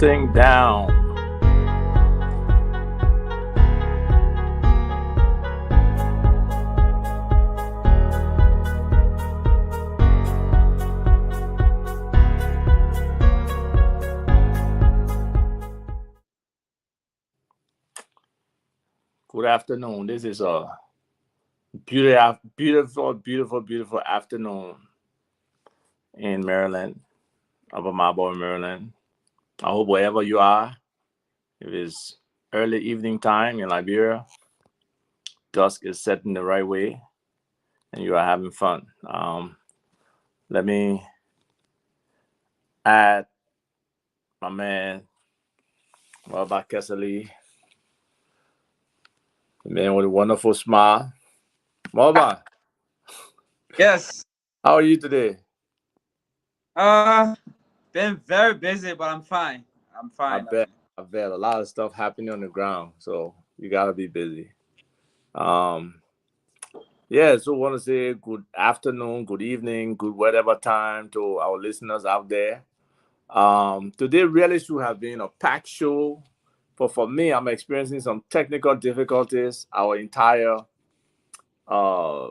thing down. Good afternoon. This is a beautiful afternoon in Maryland, Upper Marlboro, Maryland. I hope wherever you are, if it's early evening time in Liberia, dusk is setting the right way, and you are having fun. Let me add my man, Wabba Kesali, the man with a wonderful smile. Wabba, Yes. how are you today? Been very busy, but I'm fine. I'm I fine. bet, I bet a lot of stuff happening on the ground, so you gotta be busy. Um, yeah, so want to say good afternoon, good evening, good whatever time to our listeners out there. Today really should have been a packed show, but for me, I'm experiencing some technical difficulties. Our entire uh,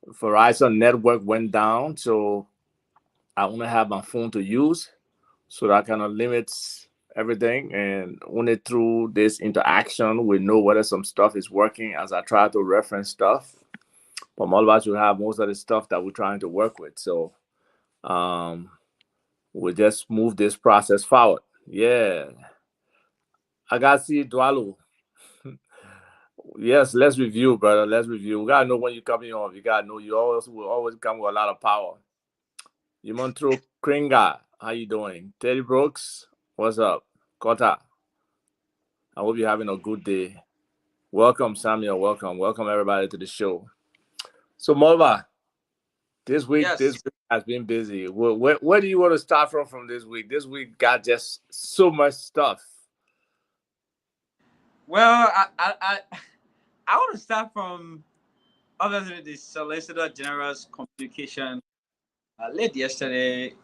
Verizon network went down, so I only have my phone to use, so that kind of limits everything. And only through this interaction, we know whether some stuff is working as I try to reference stuff. But all of us will have most of the stuff that we're trying to work with. So um, we just move this process forward. Yeah. Agassi Dwalo. Yes, let's review, brother. Let's review. We gotta know when you're coming on. You gotta know you always will always come with a lot of power. Yimontro Kringa, how you doing? Teddy Brooks, what's up? Kota, I hope you're having a good day. Welcome, Samuel. Welcome everybody to the show. So Molva, this week Yes. has been busy. Where do you want to start from this week? This week got just so much stuff. Well, I want to start from obviously the Solicitor General's communication late yesterday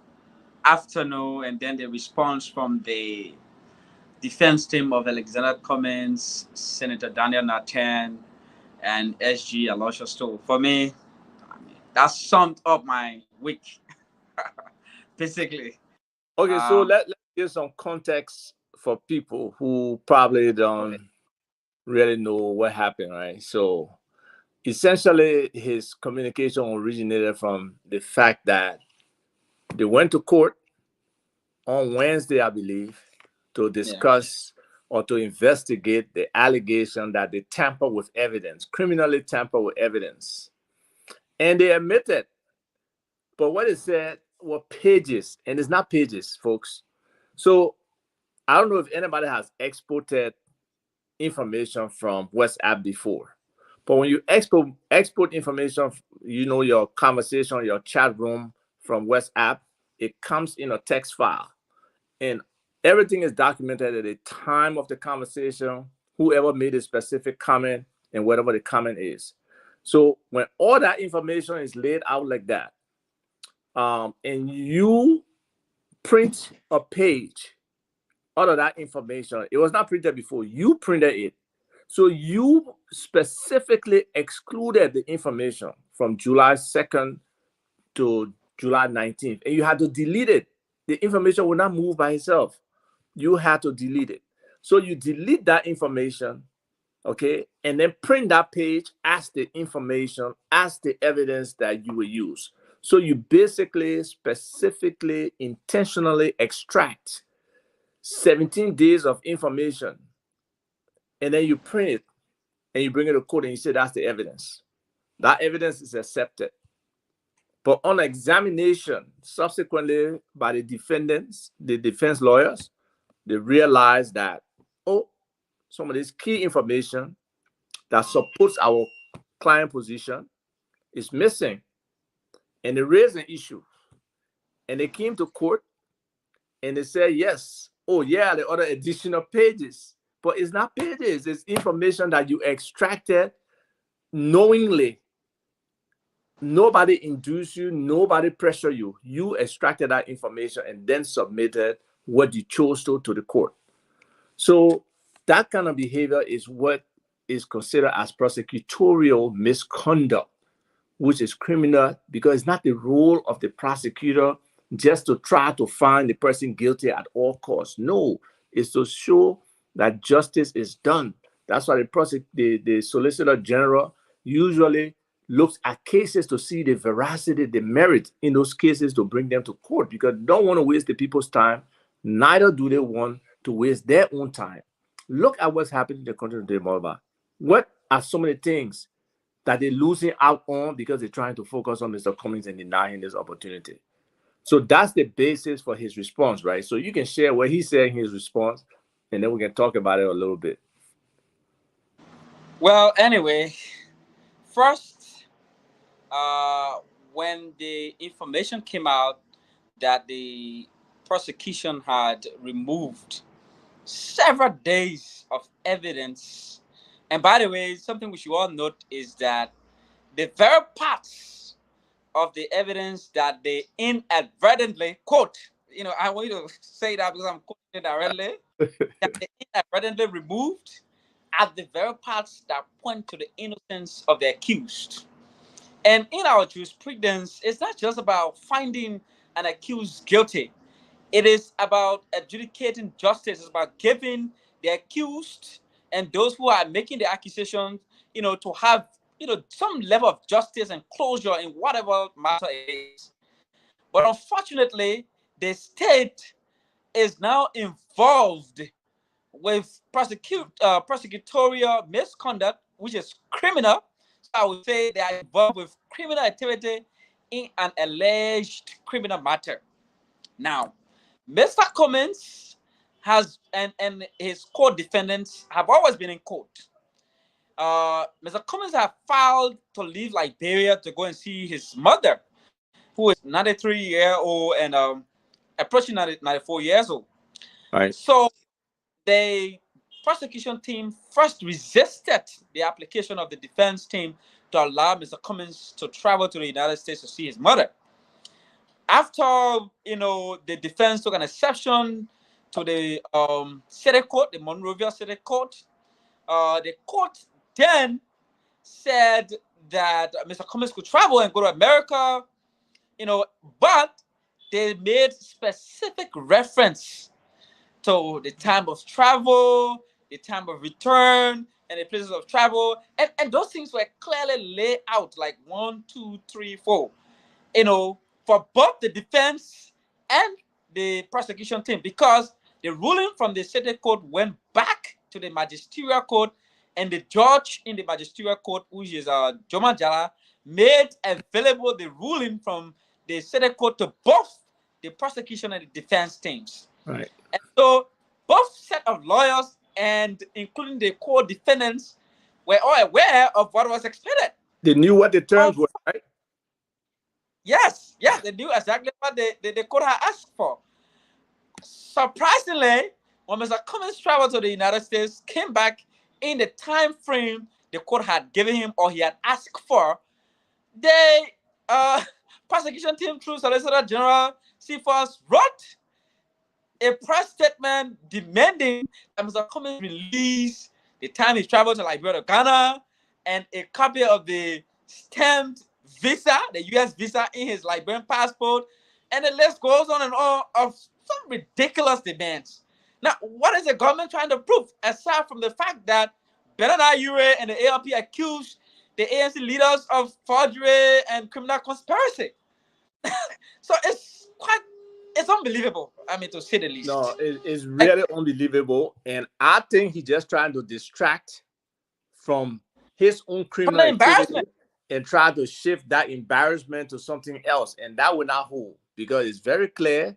afternoon, and then the response from the defense team of Alexander Cummings, Senator Daniel Nathan, and SG Alosha Stoll. For me, that summed up my week, basically. Okay, so Um, let's give some context for people who probably okay. don't really know what happened, right? So essentially his communication originated from the fact that they went to court on Wednesday, I believe, to Yeah. discuss or to investigate the allegation that they tamper with evidence, criminally tamper with evidence. And they admitted, but what it said were pages, and it's not pages, folks. So I don't know if anybody has exported information from WhatsApp before. But when you export information, your conversation, your chat room from WhatsApp, it comes in a text file. And everything is documented at the time of the conversation, whoever made a specific comment and whatever the comment is. So when all that information is laid out like that, and you print a page out of that information, it was not printed before, you printed it. So you specifically excluded the information from July 2nd to July 19th, and you had to delete it. The information will not move by itself. You had to delete it. So you delete that information, okay, and then print that page as the information, as the evidence that you will use. So you basically, specifically, intentionally extract 17 days of information, and then you print it and you bring it to court and you say that's the evidence. That evidence is accepted. But on examination, subsequently by the defendants, the defense lawyers, they realized that, oh, some of this key information that supports our client position is missing. And they raised an issue. And they came to court and they said, yes, oh yeah, the other additional pages. But it's not pages, it's information that you extracted knowingly. Nobody induced you, nobody pressured you. You extracted that information and then submitted what you chose to the court. So that kind of behavior is what is considered as prosecutorial misconduct, which is criminal because it's not the role of the prosecutor just to try to find the person guilty at all costs. No, it's to show that justice is done. That's why the Solicitor General usually looks at cases to see the veracity, the merit in those cases to bring them to court, because they don't want to waste the people's time. Neither do they want to waste their own time. Look at what's happening in the country today, Moreover. What are so many things that they're losing out on because they're trying to focus on Mr. Cummings and denying this opportunity? So that's the basis for his response, right? So you can share what he said in his response, and then we can talk about it a little bit. Well, anyway, first, when the information came out that the prosecution had removed several days of evidence, and by the way, something we should all note is that the very parts of the evidence that they inadvertently quote, I want you to say that because I'm quoting it directly, that they inadvertently removed are the very parts that point to the innocence of the accused. And in our jurisprudence, it's not just about finding an accused guilty. It is about adjudicating justice. It's about giving the accused and those who are making the accusation, to have, some level of justice and closure in whatever matter it is. But unfortunately, the state is now involved with prosecutorial misconduct, which is criminal. So I would say they are involved with criminal activity in an alleged criminal matter. Now, Mr. Cummings has and his co-defendants have always been in court. Mr. Cummings have filed to leave Liberia to go and see his mother, who is 93-year-old and approaching 94 years old. Right. So the prosecution team first resisted the application of the defense team to allow Mr. Cummings to travel to the United States to see his mother. After, the defense took an exception to the city court, the Monrovia City Court, the court then said that Mr. Cummings could travel and go to America, but they made specific reference to the time of travel, the time of return, and the places of travel. And those things were clearly laid out, like 1, 2, 3, 4, for both the defense and the prosecution team, because the ruling from the city court went back to the magisterial court, and the judge in the magisterial court, which is Joma Jala, made available the ruling from the city court to both the prosecution and the defense teams. Right. And so both set of lawyers, and including the co-defendants, were all aware of what was expected. They knew what the terms were, right? Yes, they knew exactly what the court had asked for. Surprisingly, when Mr. Cummings traveled to the United States, came back in the time frame the court had given him or he had asked for, the prosecution team through Solicitor General Cephas wrote a press statement demanding that Mr. Cummings release the time he traveled to Liberia, Ghana, and a copy of the stamped visa, the U.S. visa, in his Liberian passport, and the list goes on and on of some ridiculous demands. Now, what is the government trying to prove, aside from the fact that Bernard Aure and the ALP accused the ANC leaders of forgery and criminal conspiracy? So it's unbelievable, to say the least. No, it's really unbelievable. And I think he's just trying to distract from his own criminal activity and try to shift that embarrassment to something else. And that will not hold, because it's very clear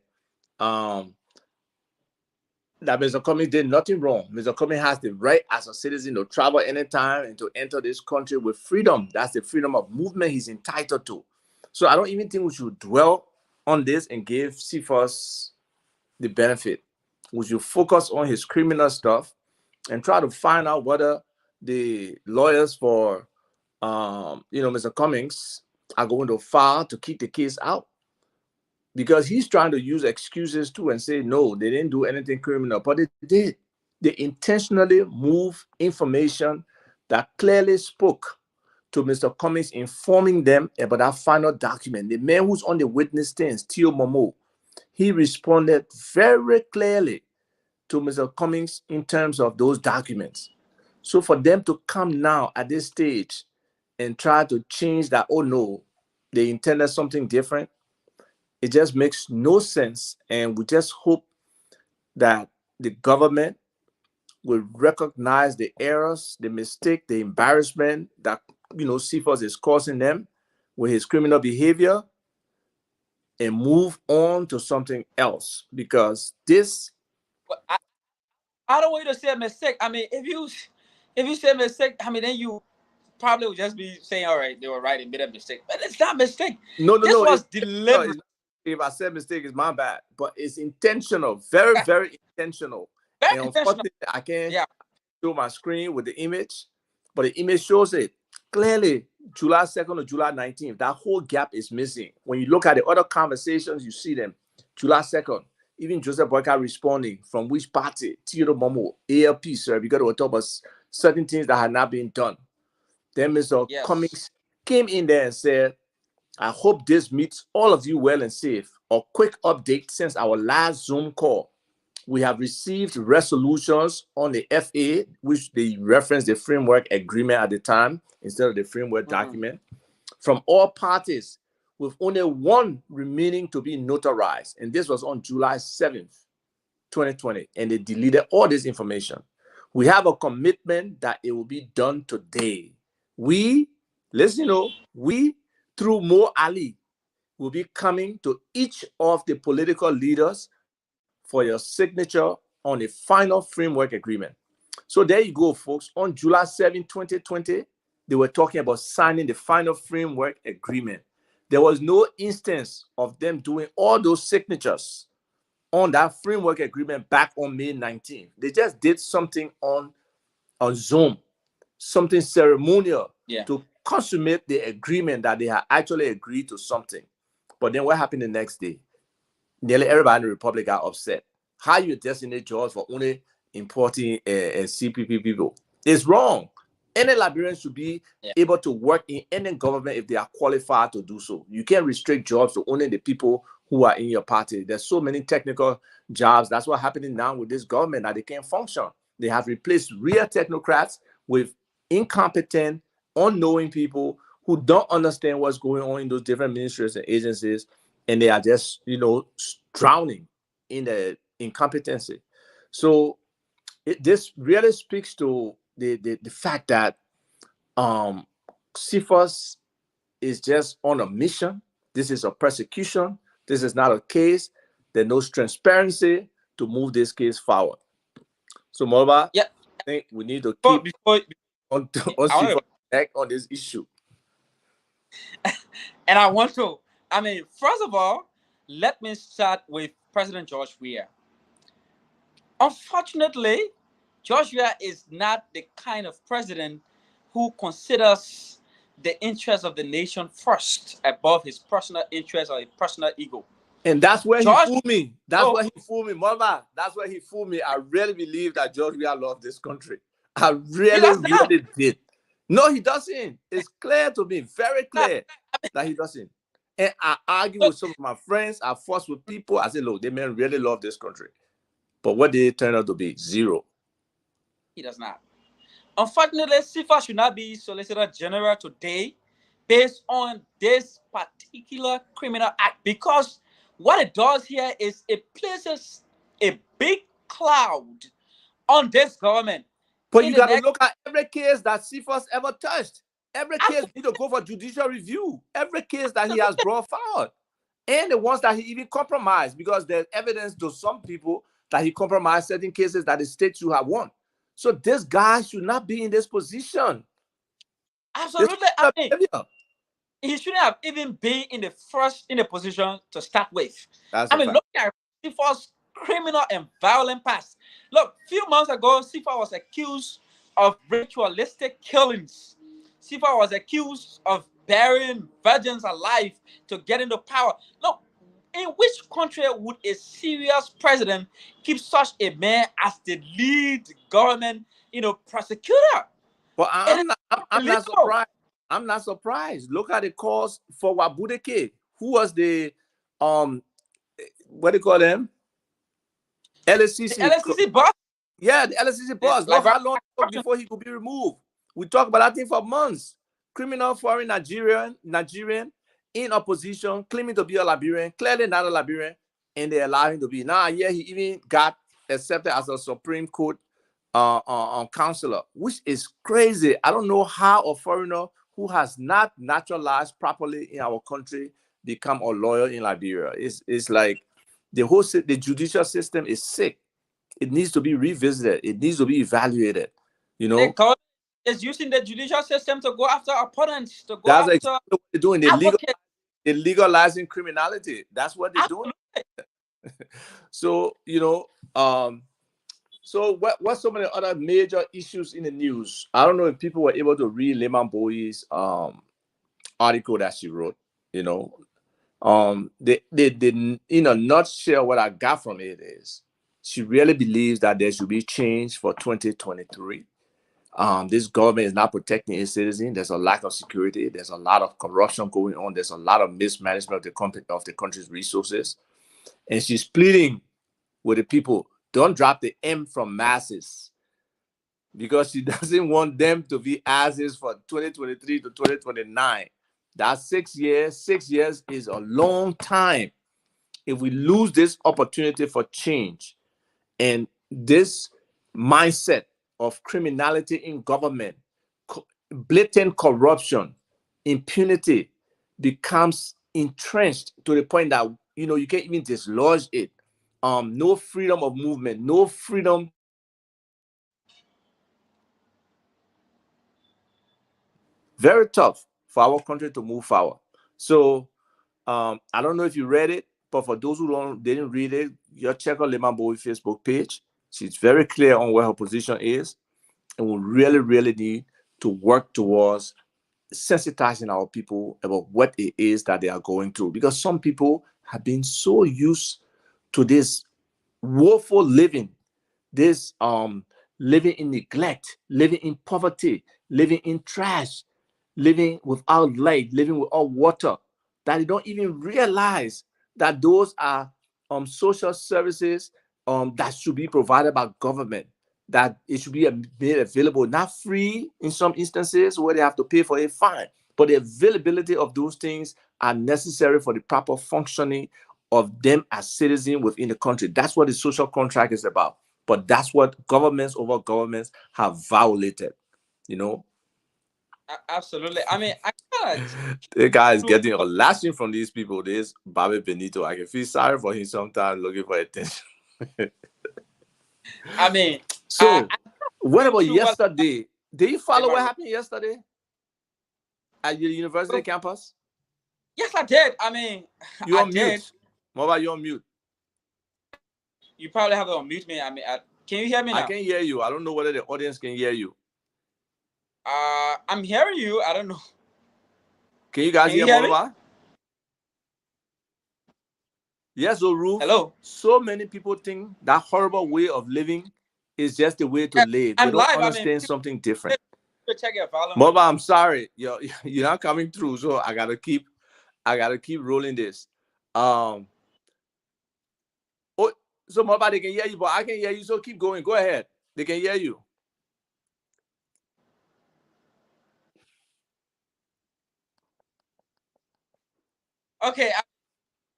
that Mr. Cummings did nothing wrong. Mr. Cummings has the right as a citizen to travel anytime and to enter this country with freedom. That's the freedom of movement he's entitled to. So I don't even think we should dwell on this and give Cephas the benefit. We should focus on his criminal stuff and try to find out whether the lawyers for Mr. Cummings are going to file to keep the case out. because he's trying to use excuses too and say, no, they didn't do anything criminal, but they did. They intentionally moved information that clearly spoke to Mr. Cummings, informing them about that final document. The man who's on the witness stand, Theo Momo, he responded very clearly to Mr. Cummings in terms of those documents. So for them to come now at this stage and try to change that, oh no, they intended something different, it just makes no sense. And we just hope that the government will recognize the errors, the mistake, the embarrassment that CFOS is causing them with his criminal behavior, and move on to something else. Because this, I don't want you to say a mistake. I mean, if you say mistake, I mean, then you probably would just be saying, all right, they were right and made a mistake. But it's not a mistake. No, this was deliberate. If I said mistake, it's my bad. But it's intentional, very, very intentional. Very and intentional. Unfortunately, I can't show my screen with the image, but the image shows it clearly. July 2nd or July 19th, that whole gap is missing. When you look at the other conversations, you see them. July 2nd, even Joseph Boyka responding from which party? Theodore Momo, ALP, sir, because they were talking about certain things that had not been done. Then Mr. Cummings came in there and said, I hope this meets all of you well and safe. A quick update since our last Zoom call. We have received resolutions on the FA, which they referenced the framework agreement at the time instead of the framework document, from all parties, with only one remaining to be notarized. And this was on July 7th, 2020. And they deleted all this information. We have a commitment that it will be done today. We, through Mo Ali, will be coming to each of the political leaders for your signature on the final framework agreement. So there you go, folks. On July 7, 2020, they were talking about signing the final framework agreement. There was no instance of them doing all those signatures on that framework agreement back on May 19th. They just did something on Zoom, something ceremonial to consummate the agreement that they had actually agreed to something. But then what happened the next day? Nearly everybody in the Republic got upset. How you designate George for only importing CPP people? It's wrong. Any Liberian should be able to work in any government if they are qualified to do so. You can't restrict jobs to only the people who are in your party. There's so many technical jobs. That's what's happening now with this government, that they can't function. They have replaced real technocrats with incompetent, unknowing people who don't understand what's going on in those different ministries and agencies, and they are just, drowning in the incompetency. So this really speaks to the fact that CFOS is just on a mission. This is a persecution. This is not a case. There's no transparency to move this case forward. So, Molba, I think we need to keep on CFOS neck on this issue. And first of all, let me start with President George Weah. Unfortunately, George Weah is not the kind of president who considers the interests of the nation first above his personal interest or his personal ego. And that's where he fooled me. Where he fooled me, Mama. That's where he fooled me. I really believe that George Weah loves this country. I really did. No, he doesn't. It's clear to me, very clear that he doesn't. And I argue with some of my friends. I fuss with people. I say, look, they men really love this country. But what did it turn out to be? Zero. He does not. Unfortunately, CFOS should not be Solicitor General today based on this particular criminal act, because what it does here is it places a big cloud on this government. But you got to look at every case that CFOS ever touched. Every case need to go for judicial review. Every case that he has brought forward. And the ones that he even compromised, because there's evidence to some people that he compromised certain cases that the state should have won. So this guy should not be in this position. Absolutely. He shouldn't have even been in the position to start with. Look at CFOS' criminal and violent past. Look, a few months ago, CFOS was accused of ritualistic killings. CFOS was accused of burying virgins alive to get into power. Look, In which country would a serious president keep such a man as the lead government, prosecutor? But It is I'm not illegal. surprised. I'm not surprised. Look at the calls for Wabudeke, who was the what do you call them? The LSCC. LSCC boss, Yeah, the LSCC boss. Look how long it took before he could be removed. We talked about that thing for months. Criminal foreign Nigerian in opposition, claiming to be a Liberian, clearly not a Liberian, and they allow him to be. Now, yeah, he even got accepted as a Supreme Court counselor, which is crazy. I don't know how a foreigner who has not naturalized properly in our country become a lawyer in Liberia. It's like the judicial system is sick. It needs to be revisited. It needs to be evaluated. You the know, government is using the judicial system to go after opponents, to go that's after exactly what they're doing. advocates. They're legalizing criminality. That's what they're doing. So, so what's some of the other major issues in the news? I don't know if people were able to read Lehman Bowie's article that she wrote. They in a nutshell, what I got from it is she really believes that there should be change for 2023. This government is not protecting its citizens. There's a lack of security. There's a lot of corruption going on. There's a lot of mismanagement of the country's resources. And she's pleading with the people, don't drop the M from masses, because she doesn't want them to be asses for 2023 to 2029. That's 6 years. 6 years is a long time. If we lose this opportunity for change and this mindset of criminality in government, blatant corruption, impunity becomes entrenched to the point that you can't even dislodge it. No freedom of movement, no freedom. Very tough for our country to move forward. So I don't know if you read it, but for those who didn't read it, you check out Lehman Bowie Facebook page. She's very clear on where her position is, and we really, really need to work towards sensitizing our people about what it is that they are going through. Because some people have been so used to this woeful living, this living in neglect, living in poverty, living in trash, living without light, living without water, that they don't even realize that those are social services that should be provided by government, that it should be made available, not free in some instances where they have to pay for a fine, but the availability of those things are necessary for the proper functioning of them as citizens within the country. That's what the social contract is about. But that's what governments over governments have violated, you know. Absolutely. I mean, I can't. The guy is getting a lashing from these people. This Bobby Benito, I can feel sorry for him sometimes, looking for attention. I mean, so what about yesterday? Did you follow what happened yesterday at your university campus? Yes, I did. I mean, you're on mute. What about you on mute? You probably have it on mute, me. I mean, can you hear me now? I can hear you. I don't know whether the audience can hear you. I'm hearing you. I don't know. Can you guys hear me? Yes, Oru. Hello. So many people think that horrible way of living is just the way to live. They don't understand something different. Check your volume. Moba, I'm sorry. You're not coming through, so I gotta keep rolling this. Oh, so Moba, they can hear you, but I can hear you, so keep going. Go ahead. They can hear you. Okay,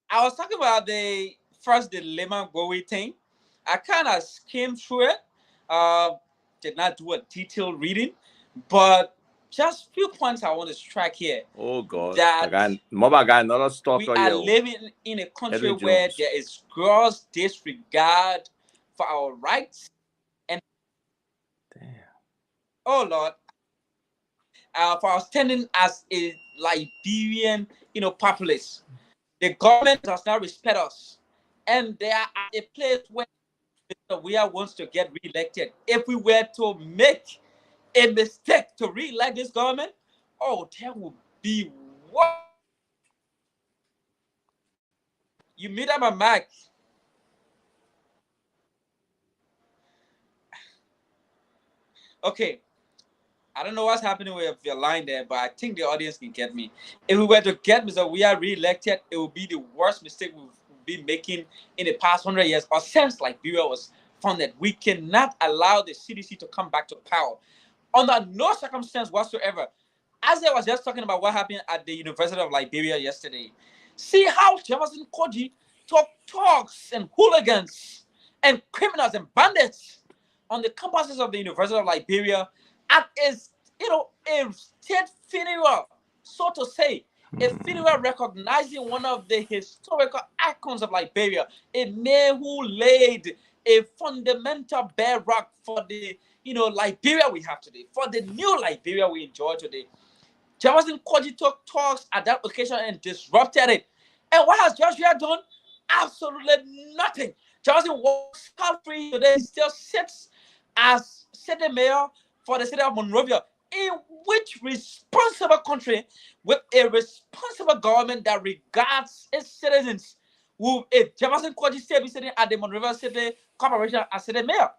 I was talking about the Lehman Bowie thing. I kind of skimmed through it. Did not do a detailed reading, but just a few points I want to strike here. Oh God! Moba got another stalker. We are living in a country where there is gross disregard for our rights, and oh Lord, for our standing as a Liberian, populace. The government does not respect us, and they are at a place where Mr. Weah wants to get re-elected. If we were to make a mistake to re-elect this government, there would be what? You mute up my mic. Okay. I don't know what's happening with your line there, but I think the audience can get me. If we were to get Mr. We are re-elected, it would be the worst mistake we've been making in the past 100 years, or since Liberia was founded. We cannot allow the CDC to come back to power under no circumstance whatsoever. As I was just talking about what happened at the University of Liberia yesterday, see how Jefferson Koji talks and hooligans and criminals and bandits on the campuses of the University of Liberia at a state funeral, so to say, a funeral recognizing one of the historical icons of Liberia, a man who laid a fundamental bedrock for the Liberia we have today, for the new Liberia we enjoy today. Jefferson Koji talks at that occasion and disrupted it. And what has Joshua done? Absolutely nothing. Jefferson walks scot free today. He still sits as city mayor for the city of Monrovia. In which responsible country with a responsible government that regards its citizens will a Jefferson Koji still be sitting at the Monrovia City Corporation as city mayor?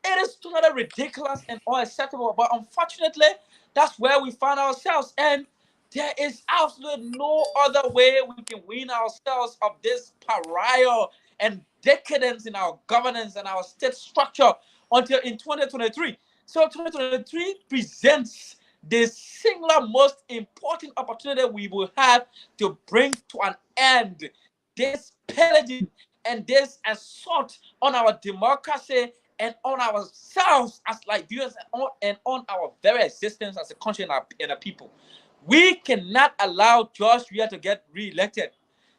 It is totally ridiculous and unacceptable. But unfortunately, that's where we find ourselves. And there is absolutely no other way we can wean ourselves of this pariah and decadence in our governance and our state structure until in 2023. So 2023 presents the singular most important opportunity we will have to bring to an end this pillaging and this assault on our democracy and on ourselves as Liberians and on our very existence as a country and a people. We cannot allow George Weah to get re-elected.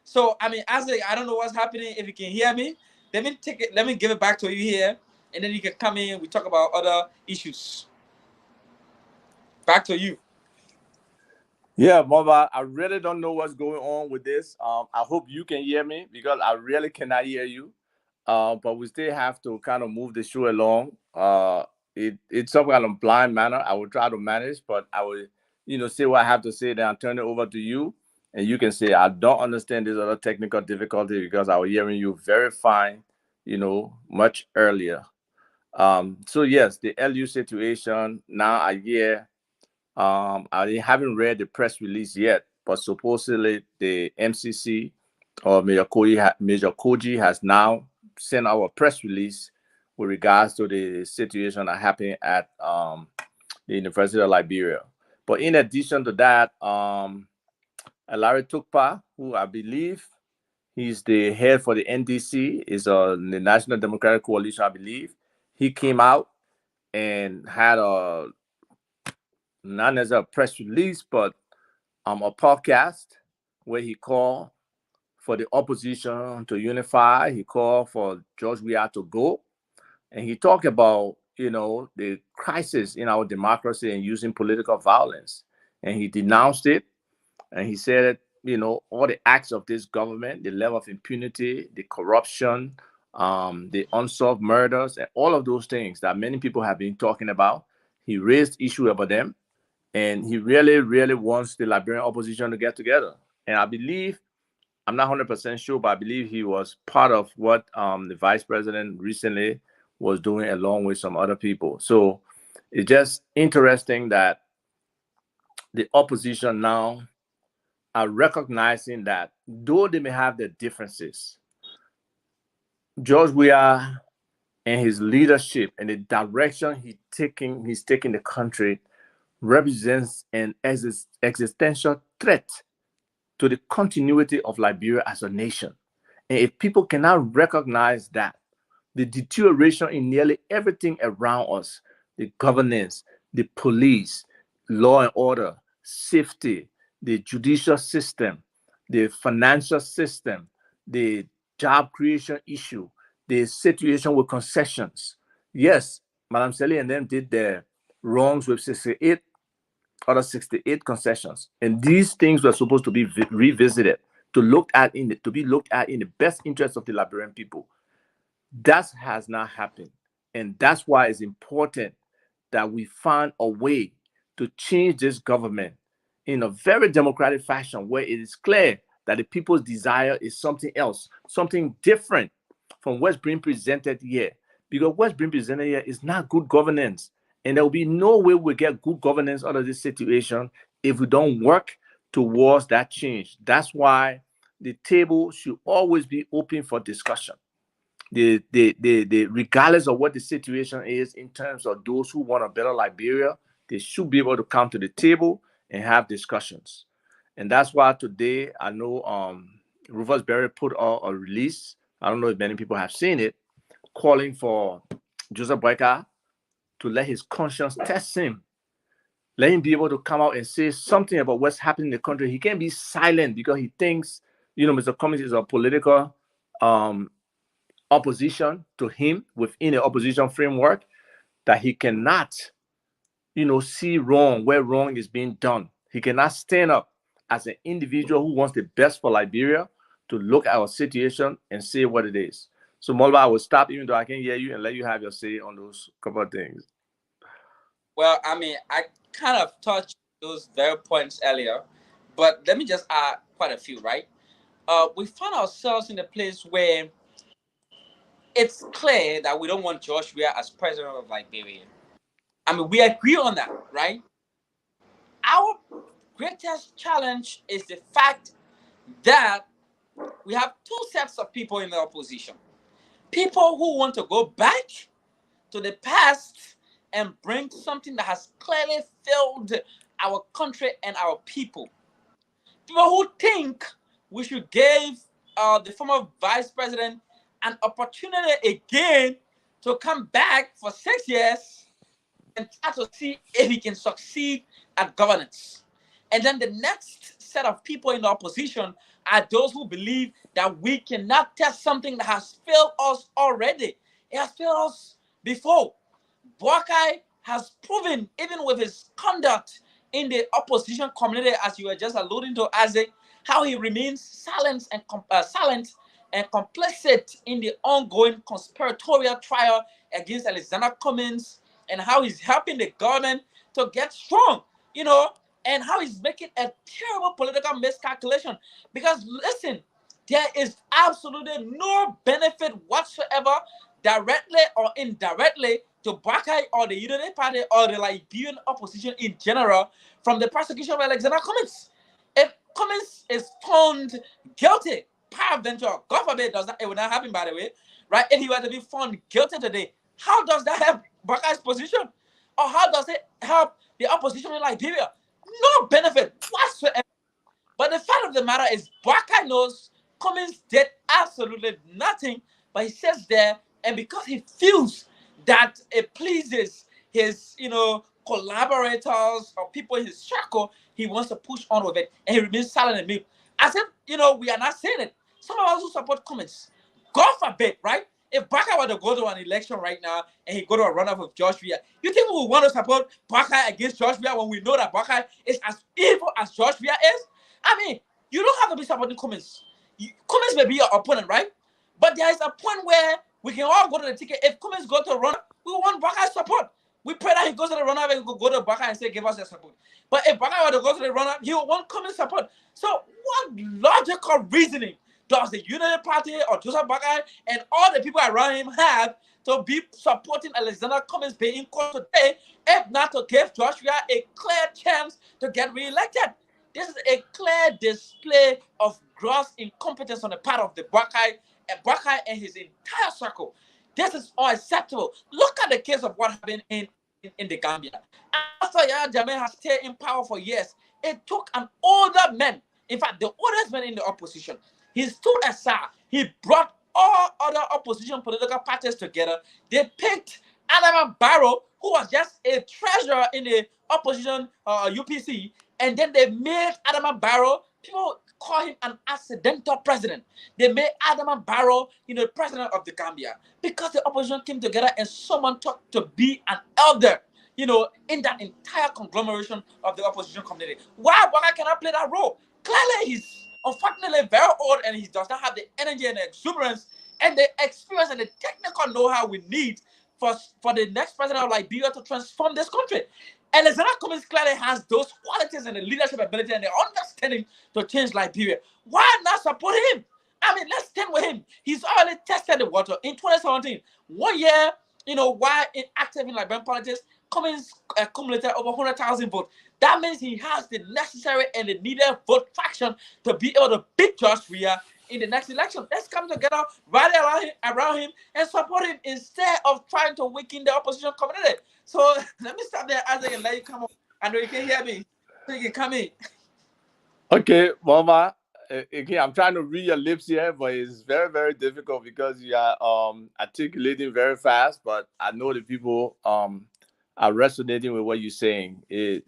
So I mean, I don't know what's happening. If you can hear me, let me take it. Let me give it back to you here, and then you can come in. We talk about other issues. Back to you. Yeah, Mova, I really don't know what's going on with this. I hope you can hear me because I really cannot hear you. But we still have to kind of move the show along. It's some kind of blind manner. I will try to manage, but I will, say what I have to say. Then I'll turn it over to you, and you can say I don't understand this other technical difficulty because I was hearing you very fine, much earlier. So yes, the LU situation now I hear. I haven't read the press release yet, but supposedly the MCC or Major Koji has now sent out a press release with regards to the situation that happened at the University of Liberia. But in addition to that, Larry Tukpa, who I believe he's the head for the NDC, is the National Democratic Coalition, I believe. He came out and had not as a press release, but a podcast where he called for the opposition to unify. He called for George Weah to go. And he talked about, the crisis in our democracy and using political violence. And he denounced it. And he said, all the acts of this government, the level of impunity, the corruption, the unsolved murders, and all of those things that many people have been talking about. He raised issue about them. And he really, really wants the Liberian opposition to get together. And I believe, I'm not 100% sure, but I believe he was part of what the vice president recently was doing along with some other people. So it's just interesting that the opposition now are recognizing that though they may have their differences, George Weah and his leadership and the direction he's taking the country represents an existential threat to the continuity of Liberia as a nation. And if people cannot recognize that, the deterioration in nearly everything around us, the governance, the police, law and order, safety, the judicial system, the financial system, the job creation issue, the situation with concessions. Yes, Madam Sally and them did their wrongs with 68 other 68 concessions, and these things were supposed to be revisited to be looked at in the best interest of the Liberian people. That has not happened, and that's why it's important that we find a way to change this government in a very democratic fashion where it is clear that the people's desire is something else, something different from what's being presented here. Because what's being presented here is not good governance. And there will be no way we get good governance out of this situation if we don't work towards that change. That's why the table should always be open for discussion. Regardless of what the situation is in terms of those who want a better Liberia, they should be able to come to the table and have discussions. And that's why today I know Rufus Berry put out a release. I don't know if many people have seen it, calling for Joseph Boyka to let his conscience test him. Let him be able to come out and say something about what's happening in the country. He can't be silent because he thinks, Mr. Cummings is a political opposition to him within the opposition framework, that he cannot, see wrong where wrong is being done. He cannot stand up as an individual who wants the best for Liberia to look at our situation and say what it is. So, Molba, I will stop even though I can hear you and let you have your say on those couple of things. Well, I mean, I kind of touched those very points earlier, but let me just add quite a few, right? We find ourselves in a place where it's clear that we don't want George Weah as president of Liberia. I mean, we agree on that, right? Our greatest challenge is the fact that we have two sets of people in the opposition. People who want to go back to the past and bring something that has clearly failed our country and our people. People who think we should give the former vice president an opportunity again to come back for 6 years and try to see if he can succeed at governance. And then the next set of people in the opposition are those who believe that we cannot test something that has failed us already. It has failed us before. Boakai has proven, even with his conduct in the opposition community, as you were just alluding to, Isaac, how he remains silent and complicit in the ongoing conspiratorial trial against Alexander Cummings, and how he's helping the government to get strong, and how he's making a terrible political miscalculation. Because listen, there is absolutely no benefit whatsoever, directly or indirectly, to Boakai or the Unity Party or the Liberian opposition in general from the prosecution of Alexander Cummings. If Cummings is found guilty, peradventure, God forbid, it would not happen, by the way, right? If he were to be found guilty today, how does that help Boakai's position? Or how does it help the opposition in Liberia? No benefit whatsoever. But the fact of the matter is, Boakai knows Cummings did absolutely nothing, but he sits there, and because he feels that it pleases his, collaborators or people in his circle, he wants to push on with it, and he remains silent and mute. As if, we are not saying it. Some of us who support Cummings, God forbid, right? If Boakai were to go to an election right now and he go to a runoff with George Weah, you think we would want to support Boakai against George Weah when we know that Boakai is as evil as George Weah is? I mean, you don't have to be supporting Cummings. Cummings may be your opponent, right? But there is a point where we can all go to the ticket. If Cummings go to a runoff, we want Boakai's support. We pray that he goes to the runoff and go to Boakai and say, give us your support. But if Boakai were to go to the runoff, he will want Cummings' support. So what logical reasoning does the Unity Party or Joseph Boakai and all the people around him have to be supporting Alexander Cummings being in court today, if not to give George Weah a clear chance to get re-elected? This is a clear display of gross incompetence on the part of the Boakai and his entire circle. This is unacceptable. Look at the case of what happened in the Gambia. After Yahya Jammeh has stayed in power for years, it took an older man, in fact, the oldest man in the opposition. He stood aside. He brought all other opposition political parties together. They picked Adama Barrow, who was just a treasurer in the opposition UPC, and then they made Adama Barrow, people call him an accidental president. They made Adama Barrow, president of the Gambia, because the opposition came together and someone thought to be an elder, in that entire conglomeration of the opposition community. Why Boakai cannot play that role? Clearly, he's unfortunately very old, and he does not have the energy and the exuberance and the experience and the technical know-how we need for the next president of Liberia to transform this country. Alexander Cummings clearly has those qualities and the leadership ability and the understanding to change Liberia. Why not support him? I mean, let's stand with him. He's already tested the water in 2017. 1 year, while active in Liberian politics, Cummings accumulated over 100,000 votes. That means he has the necessary and the needed vote traction to be able to beat George Weah in the next election. Let's come together, rally around him and support him instead of trying to weaken the opposition community. So let me stop there, Isaac, and let you come on. I know you can hear me, so you can come in. Okay, Mama. Again, I'm trying to read your lips here, but it's very, very difficult because you are articulating very fast. But I know the people are resonating with what you're saying. It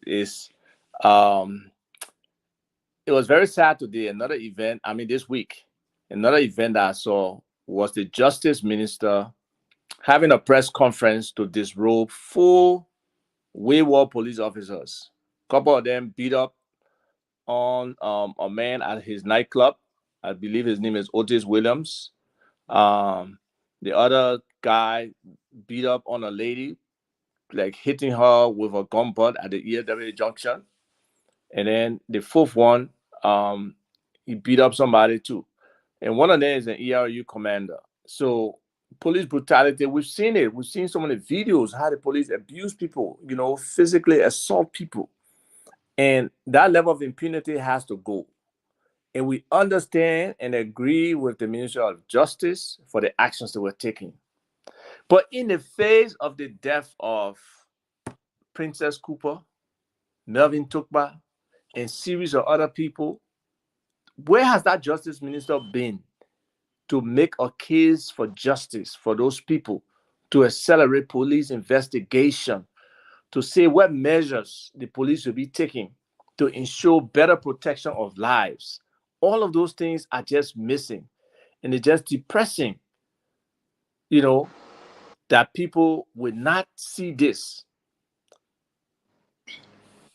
was very sad today. Another event, I mean, this week, another event that I saw was the Justice Minister having a press conference to disrobe 4 wayward police officers. A couple of them beat up on a man at his nightclub. I believe his name is Otis Williams. The other guy beat up on a lady, like hitting her with a gun butt at the ELW junction. And then the 4th one, he beat up somebody too. And one of them is an ERU commander. So police brutality, we've seen it. We've seen so many videos how the police abuse people, physically assault people. And that level of impunity has to go. And we understand and agree with the Ministry of Justice for the actions that were taken. But in the face of the death of Princess Cooper, Melvin Tukba, and series of other people, where has that Justice Minister been to make a case for justice for those people, to accelerate police investigation, to say what measures the police will be taking to ensure better protection of lives? All of those things are just missing. And it's just depressing, that people would not see this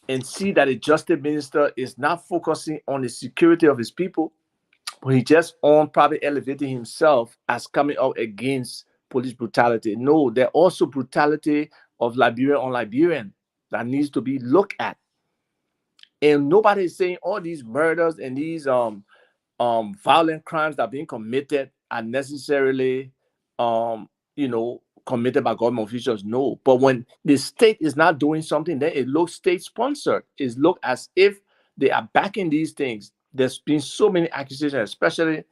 and see that the Justice Minister is not focusing on the security of his people, but he just on probably elevating himself as coming out against police brutality. No, there's also brutality of Liberian on Liberian that needs to be looked at. And nobody is saying all these murders and these violent crimes that are being committed are necessarily committed by government officials. No. But when the state is not doing something, then it looks state-sponsored. It looks as if they are backing these things. There's been so many accusations, especially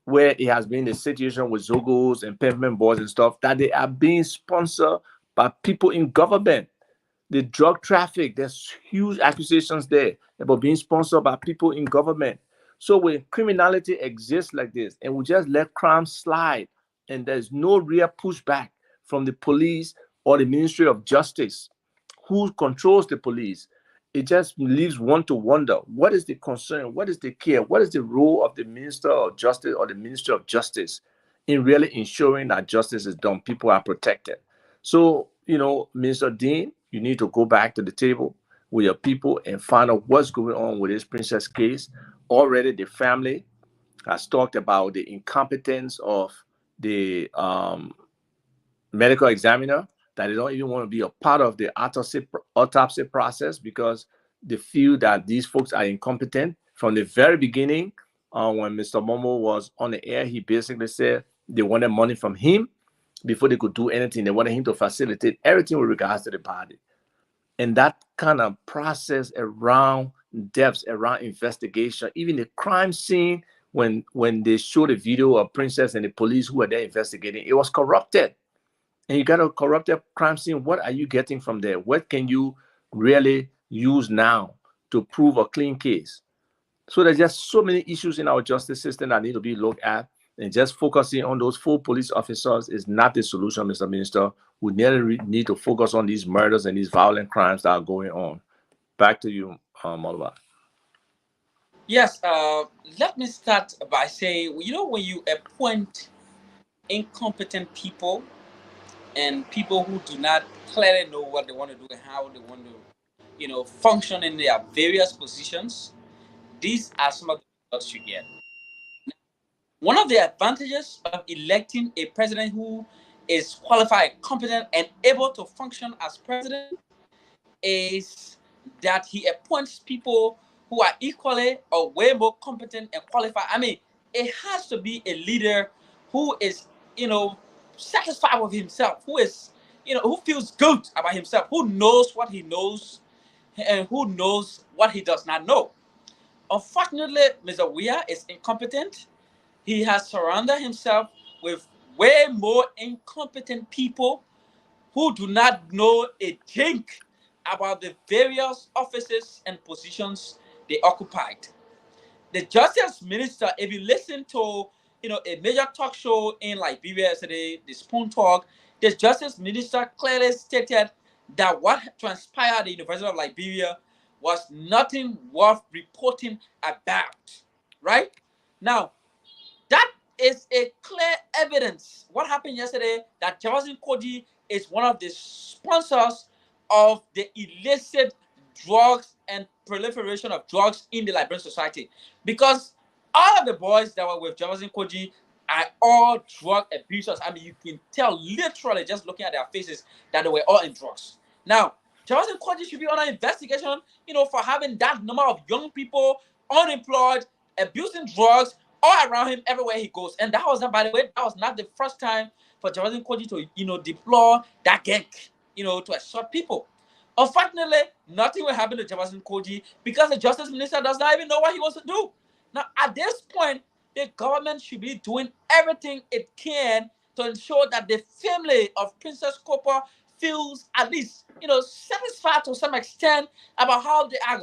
where it has been the situation with Zogos and pavement boards and stuff, that they are being sponsored by people in government. The drug traffic, there's huge accusations there about being sponsored by people in government. So when criminality exists like this and we just let crime slide and there's no real pushback from the police or the Ministry of Justice, who controls the police, it just leaves one to wonder, what is the concern? What is the care? What is the role of the Minister of Justice or the Ministry of Justice in really ensuring that justice is done, people are protected? So, Minister Dean, you need to go back to the table with your people and find out what's going on with this princess case. Already the family has talked about the incompetence of the medical examiner, that they don't even want to be a part of the autopsy process because they feel that these folks are incompetent. From the very beginning, when Mr. Momo was on the air, he basically said they wanted money from him before they could do anything. They wanted him to facilitate everything with regards to the body. And that kind of process around deaths, around investigation, even the crime scene, when they showed the video of Princess and the police who were there investigating, it was corrupted. And you got a corrupted crime scene. What are you getting from there? What can you really use now to prove a clean case? So there's just so many issues in our justice system that need to be looked at. And just focusing on those 4 police officers is not the solution, Mr. Minister. We need to focus on these murders and these violent crimes that are going on. Back to you, Molwa. Yes, let me start by saying, when you appoint incompetent people and people who do not clearly know what they want to do and how they want to, function in their various positions, these are some of the results you get. One of the advantages of electing a president who is qualified, competent, and able to function as president is that he appoints people who are equally or way more competent and qualified. I mean, it has to be a leader who is, satisfied with himself, who is, who feels good about himself, who knows what he knows and who knows what he does not know. Unfortunately, Mr. Weah is incompetent. He has surrounded himself with way more incompetent people who do not know a thing about the various offices and positions they occupied. The justice minister, if you listen to a major talk show in Liberia yesterday, the Spoon Talk, the justice minister clearly stated that what transpired at the University of Liberia was nothing worth reporting about. Right now, that is a clear evidence. What happened yesterday that Jefferson Koji is one of the sponsors of the illicit drugs and proliferation of drugs in the Liberian society. Because all of the boys that were with Jefferson Koji are all drug abusers. I mean, you can tell literally just looking at their faces that they were all in drugs. Now, Jefferson Koji should be on an investigation, for having that number of young people unemployed, abusing drugs, all around him everywhere he goes. And that was not, by the way, that was not the first time for Jefferson Koji to, deploy that gang, to assault people. Unfortunately, nothing will happen to Jefferson Koji because the justice minister does not even know what he wants to do. Now, at this point, the government should be doing everything it can to ensure that the family of Princess Copper feels at least, satisfied to some extent about how they are,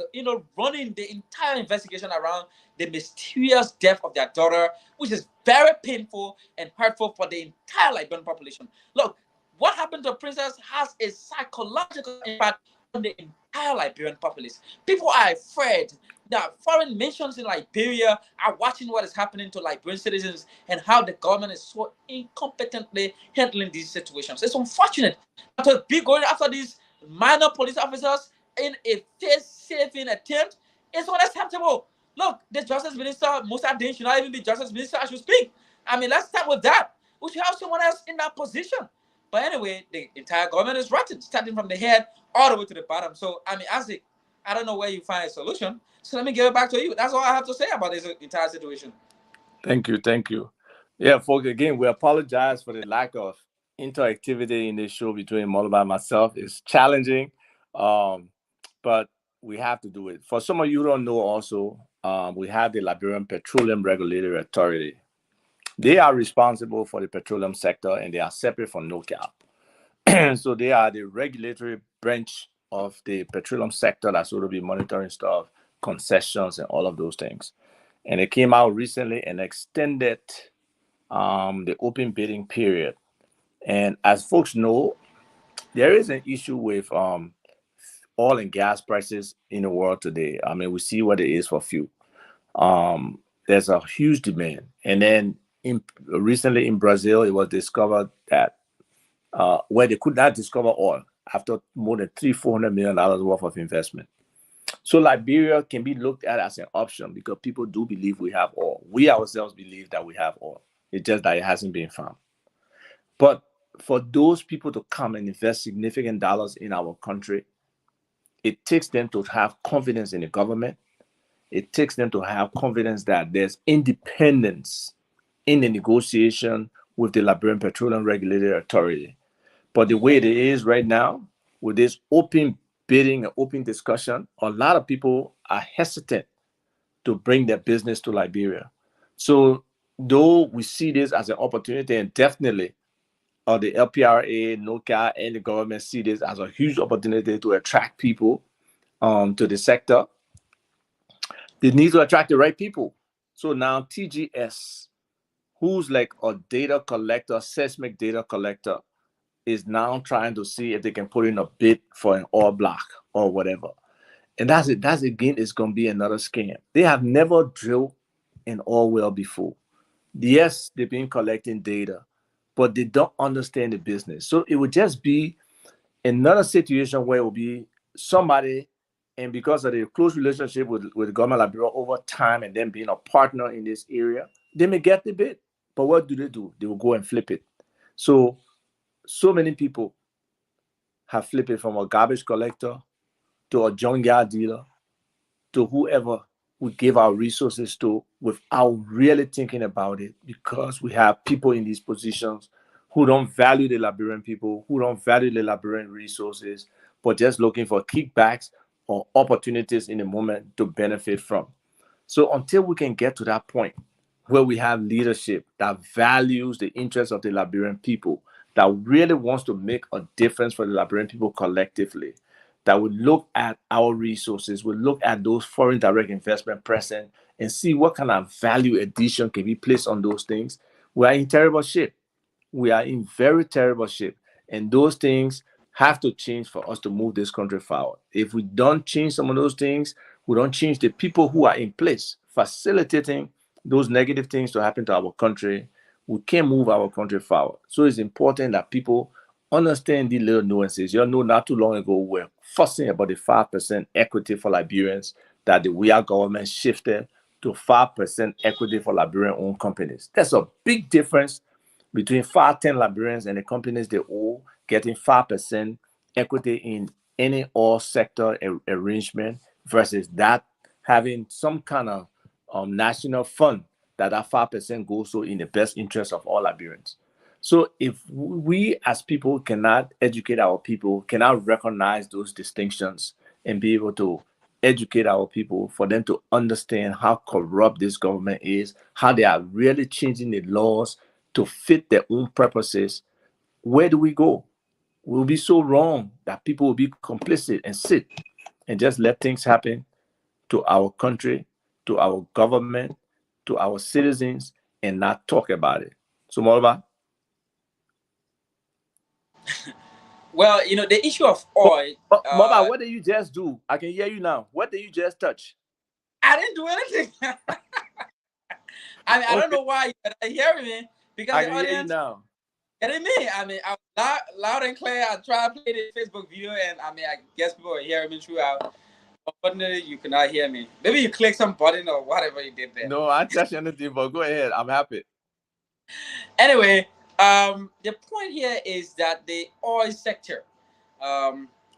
running the entire investigation around the mysterious death of their daughter, which is very painful and hurtful for the entire Liberian population. Look, what happened to Princess has a psychological impact on the entire Liberian populace. People are afraid that foreign nations in Liberia are watching what is happening to Liberian citizens and how the government is so incompetently handling these situations. It's unfortunate to be going after these minor police officers in a face-saving attempt. It's unacceptable. Look, the Justice Minister, Musa Din, should not even be Justice Minister as you speak. I mean, let's start with that. We should have someone else in that position. But anyway, the entire government is rotten, starting from the head all the way to the bottom. So, I mean, Isaac, I don't know where you find a solution. So let me give it back to you. That's all I have to say about this entire situation. Thank you. Yeah, folks, again, we apologize for the lack of interactivity in this show between Moloba and myself. It's challenging, but we have to do it. For some of you who don't know also, we have the Liberian Petroleum Regulatory Authority. They are responsible for the petroleum sector and they are separate from NOCAP. So they are the regulatory branch of the petroleum sector that's going to be monitoring stuff, concessions, and all of those things. And it came out recently and extended the open bidding period. And as folks know, there is an issue with oil and gas prices in the world today. I mean, we see what it is for fuel. There's a huge demand. And then recently in Brazil, it was discovered that where they could not discover oil after more than $400 million worth of investment. So Liberia can be looked at as an option because people do believe we have oil. We ourselves believe that we have oil. It's just that it hasn't been found. But for those people to come and invest significant dollars in our country, it takes them to have confidence in the government. It takes them to have confidence that there's independence in the negotiation with the Liberian Petroleum Regulatory Authority. But the way it is right now, with this open bidding and open discussion, a lot of people are hesitant to bring their business to Liberia. So though we see this as an opportunity, and definitely the LPRA, NOCA, and the government see this as a huge opportunity to attract people to the sector, they need to attract the right people. So now TGS, who's like a data collector, seismic data collector, is now trying to see if they can put in a bid for an oil block or whatever. And that's it. That's again, it's going to be another scam. They have never drilled an oil well before. Yes, they've been collecting data, but they don't understand the business. So it would just be another situation where it will be somebody, and because of the close relationship with the government of Liberia over time and them being a partner in this area, they may get the bid. But what do? They will go and flip it. So many people have flipped it from a garbage collector to a junkyard dealer, to whoever we give our resources to without really thinking about it, because we have people in these positions who don't value the Liberian people, who don't value the Liberian resources, but just looking for kickbacks or opportunities in the moment to benefit from. So until we can get to that point where we have leadership that values the interests of the Liberian people, that really wants to make a difference for the Liberian people collectively, that will look at our resources, will look at those foreign direct investment present and see what kind of value addition can be placed on those things, we are in terrible shape. We are in very terrible shape. And those things have to change for us to move this country forward. If we don't change some of those things, we don't change the people who are in place facilitating those negative things to happen to our country, we can't move our country forward. So it's important that people understand these little nuances. You know, not too long ago, we were fussing about the 5% equity for Liberians that the WIA government shifted to 5% equity for Liberian-owned companies. That's a big difference between 510 Liberians and the companies they own getting 5% equity in any oil sector arrangement versus that having some kind of national fund that 5% goes to in the best interest of all Liberians. So if we as people cannot educate our people, cannot recognize those distinctions and be able to educate our people for them to understand how corrupt this government is, how they are really changing the laws to fit their own purposes, where do we go? We'll be so wrong that people will be complicit and sit and just let things happen to our country, to our government, to our citizens, and not talk about it. So, Morba? Well, you know, the issue of oil. Morba, what did you just do? I can hear you now. What did you just touch? I didn't do anything. I mean, I don't know why you're not hearing me, because I the can hear you audience now. getting me. I mean, I'm loud and clear. I try to play the Facebook video, and I mean, I guess people are hearing me throughout. Unfortunately, you cannot hear me. Maybe you click some button or whatever you did there. No, I touched anything, but go ahead. I'm happy. Anyway, the point here is that the oil sector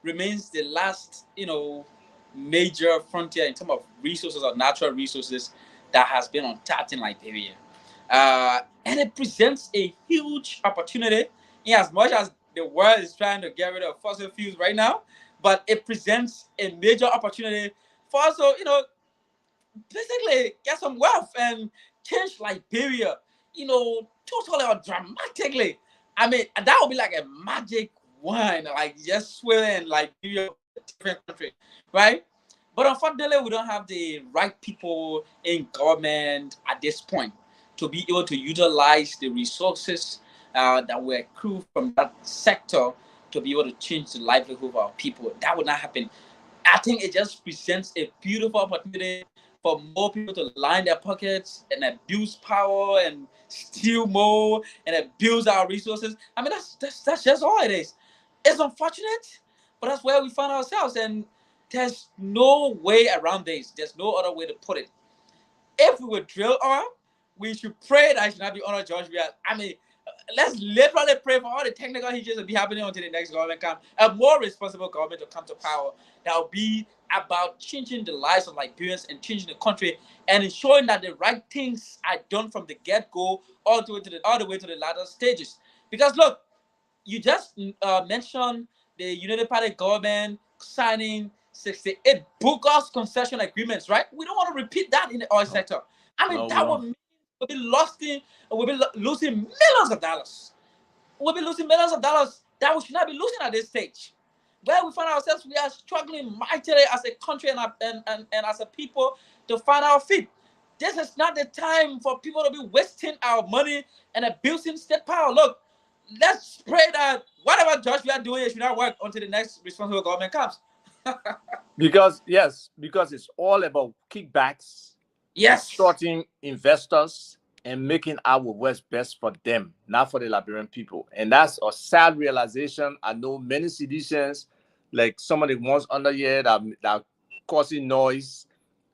remains the last, major frontier in terms of resources or natural resources that has been untapped in Liberia. And it presents a huge opportunity in as much as the world is trying to get rid of fossil fuels right now, but it presents a major opportunity for us to, basically get some wealth and change Liberia, totally or dramatically. I mean, that would be like a magic wand, like just swirling Liberia, different country, right? But unfortunately, we don't have the right people in government at this point to be able to utilize the resources that we accrue from that sector to be able to change the livelihood of our people. That would not happen. I think it just presents a beautiful opportunity for more people to line their pockets and abuse power and steal more and abuse our resources. I mean, that's just all it is. It's unfortunate, but that's where we find ourselves, and there's no way around this. There's no other way to put it. If we would drill oil, we should pray that it should not be under George Weah. I mean, let's literally pray for all the technical hitches to be happening until the next government comes. A more responsible government to come to power that will be about changing the lives of Liberians and changing the country and ensuring that the right things are done from the get-go all the way to the latter stages. Because look, you just mentioned the United Party government signing 68 bogus concession agreements, right? We don't want to repeat that in the oil sector. I mean, that would mean we'll be losing millions of dollars. We'll be losing millions of dollars that we should not be losing at this stage. Where we find ourselves, we are struggling mightily as a country and as a people to find our feet. This is not the time for people to be wasting our money and abusing state power. Look, let's pray that whatever Josh we are doing, it should not work until the next responsible government comes. because it's all about kickbacks, shorting investors, and making our what's best for them, not for the Liberian people. And that's a sad realization. I know many citizens, like some of the ones under here that are causing noise,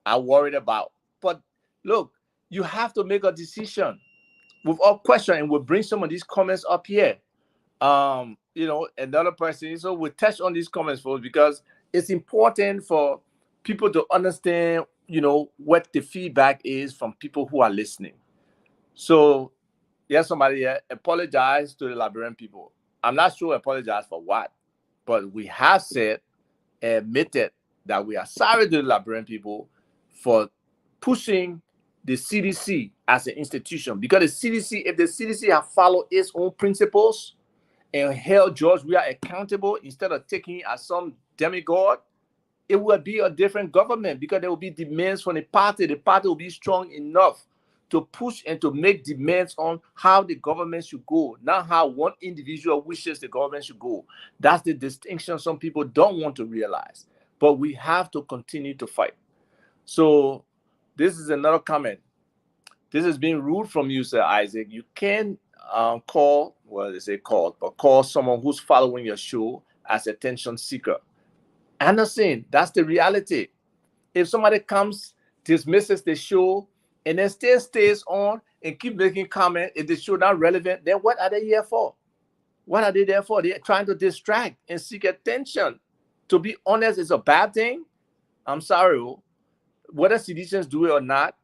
are worried about. But look, you have to make a decision without question, and we'll bring some of these comments up here. Another person, so we'll touch on these comments, folks, because it's important for people to understand, what the feedback is from people who are listening. So, yes, somebody here apologize to the Liberian people. I'm not sure apologize for what, but we have said, admitted that we are sorry to the Liberian people for pushing the CDC as an institution. Because the CDC, if the CDC have followed its own principles and held George Weah accountable instead of taking it as some demigod, it will be a different government, because there will be demands from the party. The party will be strong enough to push and to make demands on how the government should go, not how one individual wishes the government should go. That's the distinction some people don't want to realize. But we have to continue to fight. So this is another comment. This is being rude from you, Sir Isaac. You can call, well, they say call, but call someone who's following your show as attention seeker. I'm not saying that's the reality. If somebody comes, dismisses the show, and then still stays on and keep making comments, if the show not relevant, then what are they here for? What are they there for? They're trying to distract and seek attention. To be honest, it's a bad thing. I'm sorry. Whether citizens do it or not,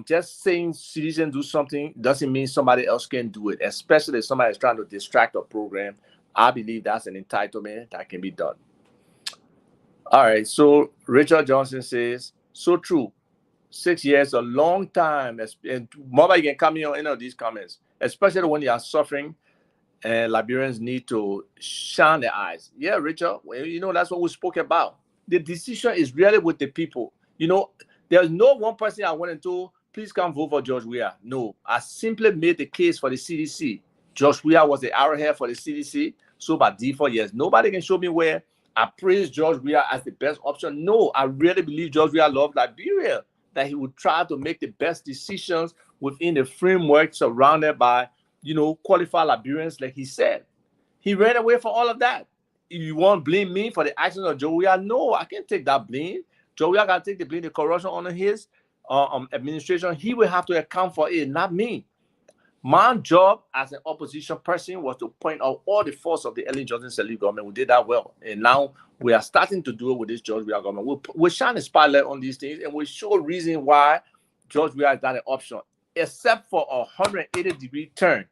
just saying citizens do something doesn't mean somebody else can do it, especially if somebody is trying to distract a program. I believe that's an entitlement that can be done. All right, so Richard Johnson says, so true. 6 years, a long time. And Mobile can come in on any of these comments, especially when you are suffering, and Liberians need to shine their eyes. Yeah, Richard, that's what we spoke about. The decision is really with the people. There's no one person I went into, please come vote for George Weah. No, I simply made the case for the CDC. George Weah was the arrowhead for the CDC. So by default, yes, nobody can show me where I praise George Weah as the best option. No, I really believe George Weah loved Liberia, that he would try to make the best decisions within the framework surrounded by, qualified Liberians, like he said. He ran away from all of that. You want to blame me for the actions of Joe Weah? No, I can't take that blame. Joe Weah got to take the blame, the corruption under his administration. He will have to account for it, not me. My job as an opposition person was to point out all the faults of the Ellen Johnson Sirleaf government. We did that well. And now we are starting to do it with this George Weah government. We'll shine a spotlight on these things, and we'll show reason why George Weah is not an option, except for a 180-degree turn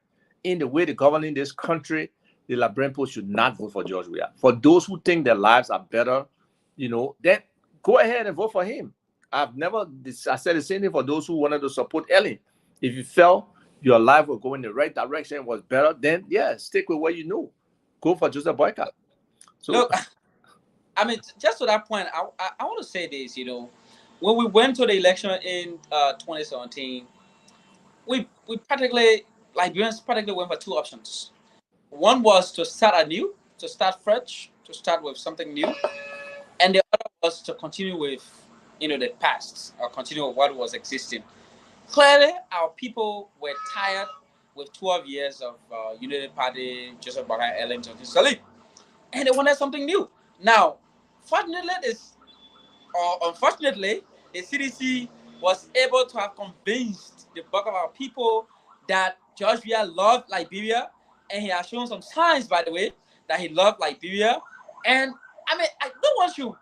in the way they're governing this country. The Liberian people should not vote for George Weah. For those who think their lives are better, then go ahead and vote for him. I said the same thing for those who wanted to support Ellen. If you felt your life will go in the right direction, was better, then stick with what you know. Go for Joseph Boyka. So, look, I mean, just to that point, I want to say this. When we went to the election in 2017, we Liberians practically went for two options. One was to start anew, to start fresh, to start with something new, and the other was to continue with the past, or continue with what was existing. Clearly, our people were tired with 12 years of Unity Party, Joseph Boyka, Ellen Johnson Sirleaf, and they wanted something new. Now, unfortunately, the CDC was able to have convinced the bulk of our people that George Weah loved Liberia, and he has shown some signs, by the way, that he loved Liberia. And I mean, I don't want to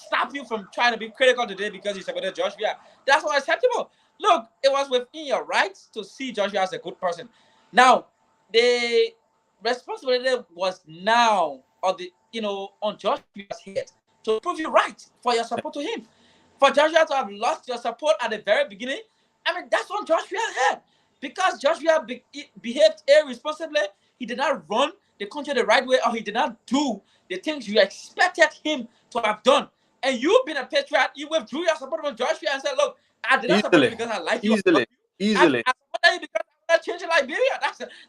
stop you from trying to be critical today because you supported George Weah. That's not acceptable. Look, it was within your rights to see George Weah as a good person. Now, the responsibility was now on George Weah's head to prove you right for your support to him. For George Weah to have lost your support at the very beginning, I mean, that's on George Weah's head. Because George Weah behaved irresponsibly, he did not run the country the right way, or he did not do the things you expected him to have done. And you, being a patriot, you withdrew your support from George Weah and said, look, I did not support you because I like you. Easily. I supported you because I want to change Liberia.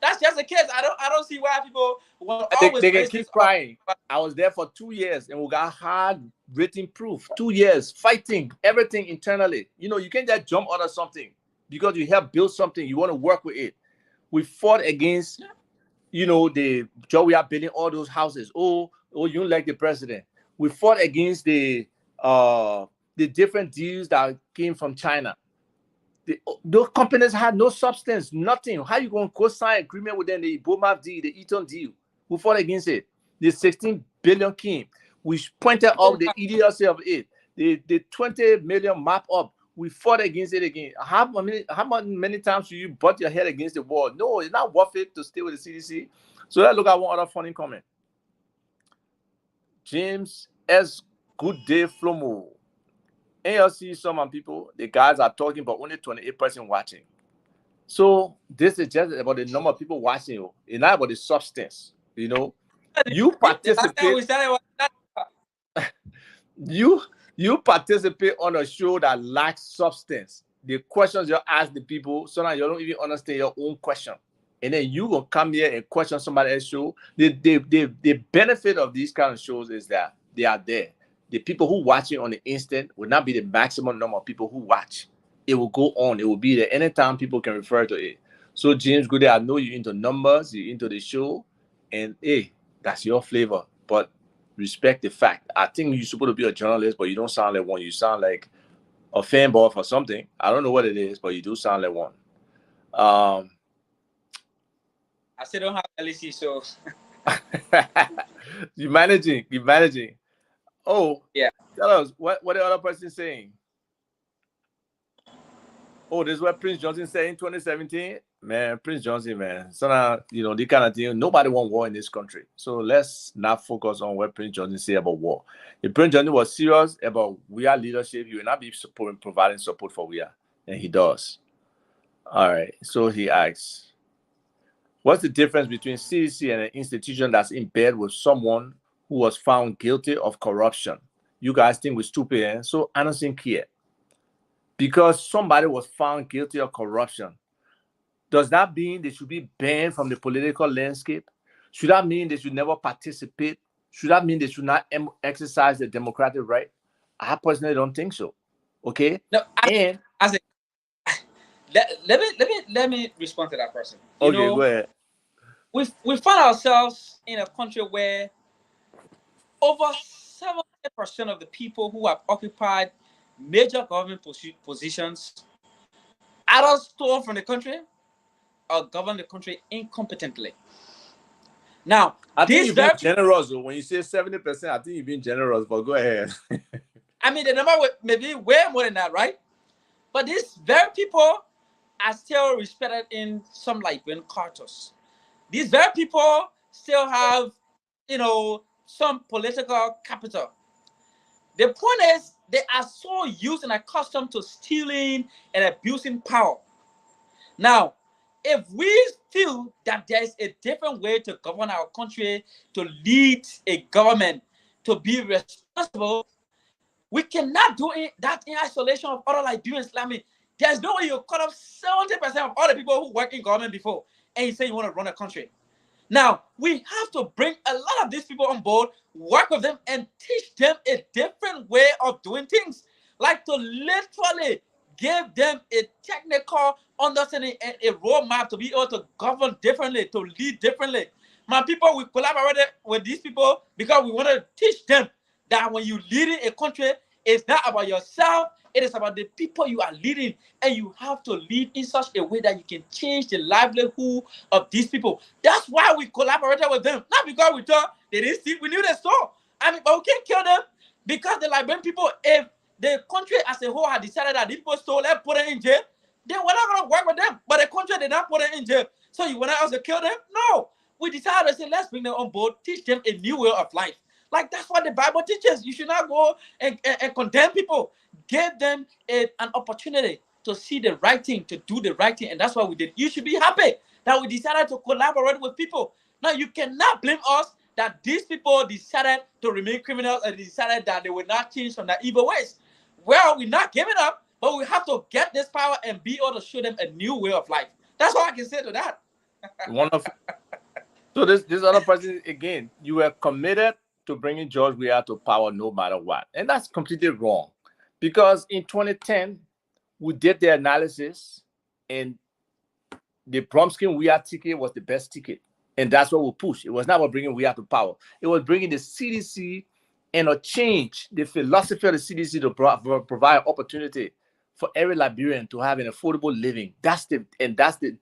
That's just the case. I don't see why people will always they can keep crying. I was there for 2 years and we got hard written proof. 2 years fighting everything internally. You can't just jump out of something because you help build something. You want to work with it. We fought against, the Joe Weah building all those houses. Oh, you don't like the president. We fought against the different deals that came from China. Those companies had no substance, nothing. How you going to co-sign agreement with them? The Iboma deal, the Eaton deal. We fought against it. The 16 billion came. We pointed out the idiocy of it. The 20 million map up. We fought against it again. How many times do you butt your head against the wall? No, it's not worth it to stay with the CDC. So let's look at one other funny comment. James S. Good Day Flomo. ALC, some people, the guys are talking, but only 28% watching. So this is just about the number of people watching. It's not about the substance. You know, you participate. You participate on a show that lacks substance. The questions you ask the people, sometimes you don't even understand your own question. And then you will come here and question somebody else's show. The benefit of these kind of shows is that they are there. The people who watch it on the instant will not be the maximum number of people who watch. It will go on. It will be there anytime people can refer to it. So James Goody, I know you're into numbers, you're into the show, and hey, that's your flavor. But respect the fact. I think you're supposed to be a journalist, but you don't sound like one. You sound like a fanboy for something. I don't know what it is, but you do sound like one. I still don't have LEC, so you're managing. Oh, yeah. Tell us what the other person saying. Oh, this is what Prince Johnson said in 2017. Man, Prince Johnson, man. So now, the kind of thing, nobody want war in this country. So let's not focus on what Prince Johnson said about war. If Prince Johnson was serious about we are leadership, he will not be providing support for we are. And he does. All right. So he asks, what's the difference between CDC and an institution that's in bed with someone who was found guilty of corruption? You guys think we're stupid, eh? So I don't think here. Because somebody was found guilty of corruption, does that mean they should be banned from the political landscape? Should that mean they should never participate? Should that mean they should not exercise their democratic right? I personally don't think so. Okay. No, let me respond to that person. Okay, go ahead. We find ourselves in a country where over 70% of the people who have occupied major government positions either stole from the country or govern the country incompetently. Now, I think you're being generous. When you say 70%, I think you're being generous, but go ahead. I mean, the number may be way more than that, right? But these very people are still respected in some Liberian cultures. These very people still have, some political capital. The point is, they are so used and accustomed to stealing and abusing power. Now, if we feel that there is a different way to govern our country, to lead a government, to be responsible, we cannot do that in isolation of other Liberians. I mean, there's no way you cut off 70% of all the people who work in government before and you say you want to run a country. Now, we have to bring a lot of these people on board, work with them, and teach them a different way of doing things. Like to literally give them a technical understanding and a roadmap to be able to govern differently, to lead differently. My people, we collaborated with these people because we want to teach them that when you're leading a country, it's not about yourself, it is about the people you are leading, and you have to lead in such a way that you can change the livelihood of these people. That's why we collaborated with them, not because we thought they didn't steal, we knew they stole. I mean, but we can't kill them because the Liberian people, if the country as a whole had decided that these people stole, let's put them in jail, then we're not going to work with them. But the country did not put them in jail. So you want us to kill them? No. We decided to say, let's bring them on board, teach them a new way of life. Like, that's what the Bible teaches. You should not go and condemn people. Give them an opportunity to see the right thing, to do the right thing. And that's what we did. You should be happy that we decided to collaborate with people. Now, you cannot blame us that these people decided to remain criminals and decided that they will not change from their evil ways. Well, we're not giving up, but we have to get this power and be able to show them a new way of life. That's all I can say to that. Wonderful. So this other person, again, you were committed to bringing George Weah to power no matter what. And that's completely wrong. Because in 2010, we did the analysis and the Bromsky-Weah ticket was the best ticket. And that's what we pushed. It was not about bringing Weah to power. It was bringing the CDC and a change the philosophy of the CDC to provide opportunity for every Liberian to have an affordable living. That's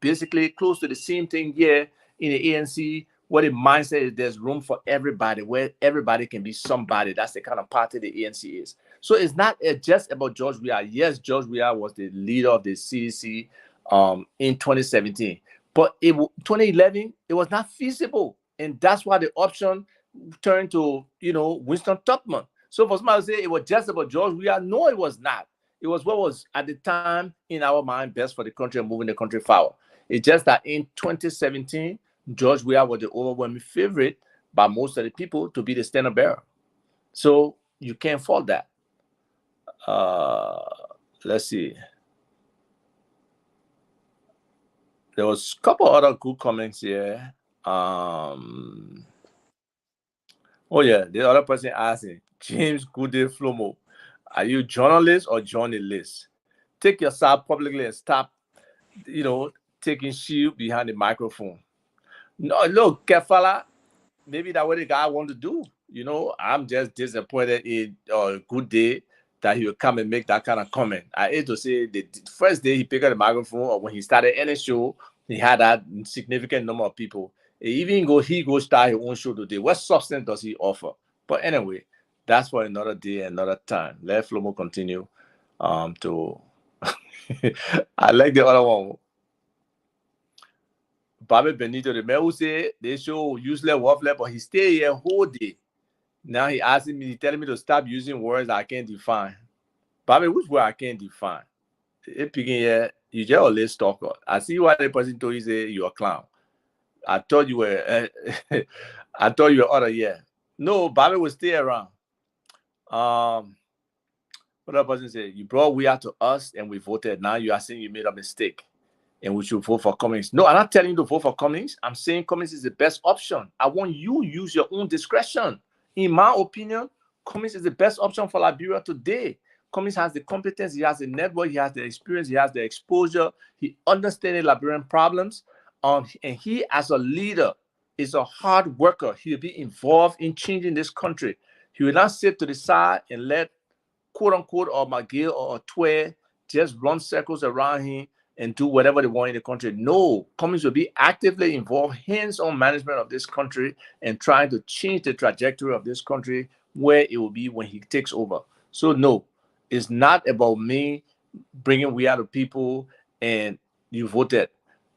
basically close to the same thing here in the ANC What the mindset is, there's room for everybody, where everybody can be somebody. That's the kind of party the ANC is. So it's not just about George Weah. Yes, George Weah was the leader of the CDC in 2017, but 2011 it was not feasible, and that's why the option turned to Winston Tubman. So for somebody to say it was just about George Weah, no, it was not. It was what was at the time in our mind best for the country and moving the country forward. It's just that in 2017, George Weah was the overwhelming favorite by most of the people to be the standard bearer. So you can't fault that. Let's see. There was a couple other good comments here. Oh yeah, the other person asking, James Goode Flomo, are you journalist or journalist? Take your side publicly and stop, taking shield behind the microphone. No, look, Kefala, maybe that's what the guy want to do. I'm just disappointed in Goode that he would come and make that kind of comment. I hate to say the first day he picked up the microphone or when he started any show, he had that significant number of people. Even he go start his own show today. What substance does he offer? But anyway, that's for another day, another time. Let Flomo continue to I like the other one. Bobby Benito, the man who say they show useless, worthless, but he stay here whole day. Now he asking me, he telling me to stop using words I can't define. Bobby, which word I can't define? It picking here, you just a list stalker. I see what the person told you say you're a clown. I thought you were I thought you were other year. No, Bobby will stay around. What that person say? You brought we out to us and we voted. Now you are saying you made a mistake and we should vote for Cummings. No, I'm not telling you to vote for Cummings. I'm saying Cummings is the best option. I want you to use your own discretion. In my opinion, Cummings is the best option for Liberia today. Cummings has the competence, he has the network, he has the experience, he has the exposure, he understands the Liberian problems. And he, as a leader, is a hard worker. He'll be involved in changing this country. He will not sit to the side and let quote unquote or McGill or Twe just run circles around him and do whatever they want in the country. No, Cummings will be actively involved, hands-on management of this country and trying to change the trajectory of this country where it will be when he takes over. So no, it's not about me bringing we out of people and you voted.